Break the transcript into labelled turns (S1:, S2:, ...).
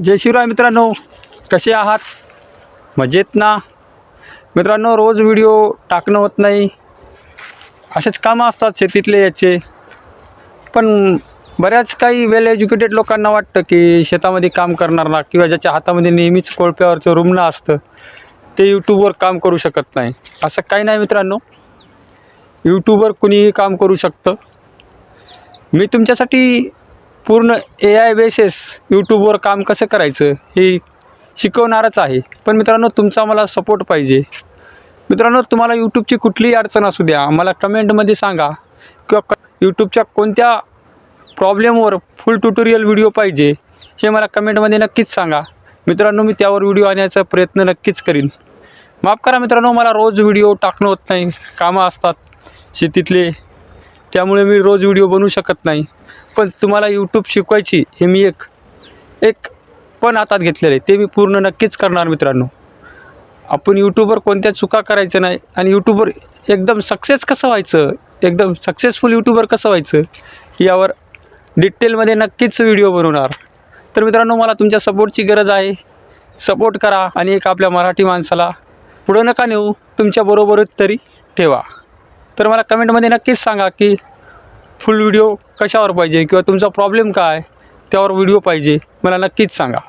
S1: जय शिवराय मित्रांनो, कसे आहात? मजेत ना? मित्रांनो, रोज व्हिडिओ टाकणं होत नाही, असेच कामं असतात शेतीतले याचे. पण बऱ्याच काही वेल एज्युकेटेड लोकांना वाटतं की शेतामध्ये काम करणारा किंवा ज्याच्या हातामध्ये नेहमीच कोळप्यावरचं रुमणं असतं ते यूट्यूबवर काम करू शकत नाही. असं काही नाही मित्रांनो, यूट्यूबवर कुणीही काम करू शकतं. मी तुमच्यासाठी पूर्ण AI बेसिस यूट्यूबवर काम कसं करायचं हे शिकवणारच आहे. पण मित्रांनो, तुमचा मला सपोर्ट पाहिजे. मित्रांनो, तुम्हाला यूट्यूबची कुठलीही अडचण असू द्या, मला कमेंटमध्ये सांगा किंवा यूट्यूबच्या कोणत्या प्रॉब्लेमवर फुल ट्युटोरियल व्हिडिओ पाहिजे हे मला कमेंटमध्ये नक्कीच सांगा. मित्रांनो, मी त्यावर व्हिडिओ आणण्याचा प्रयत्न नक्कीच करीन. माफ करा मित्रांनो, मला रोज व्हिडिओ टाकणं होत नाही, कामं असतात शेतीतले, त्यामुळे मी रोज व्हिडिओ बनवू शकत नाही. पण तुम्हाला यूट्यूब शिकवायची हे मी एक पण हातात घेतलेलं आहे, ते मी पूर्ण नक्कीच करणार मित्रांनो. आपण यूट्यूबवर कोणत्या चुका करायचं नाही आणि यूट्यूबवर एकदम सक्सेस कसं व्हायचं, एकदम सक्सेसफुल यूट्यूबर कसं व्हायचं यावर डिटेलमध्ये नक्कीच व्हिडिओ बनवणार. तर मित्रांनो, मला तुमच्या सपोर्टची गरज आहे. सपोर्ट करा आणि एक आपल्या मराठी माणसाला पुढं नका नेऊ, तुमच्याबरोबरच तरी ठेवा. तर मला कमेंटमध्ये नक्कीच सांगा की फुल व्हिडिओ कशावर पाहिजे किंवा तुमचा प्रॉब्लेम काय त्यावर व्हिडिओ पाहिजे, मला नक्कीच सांगा.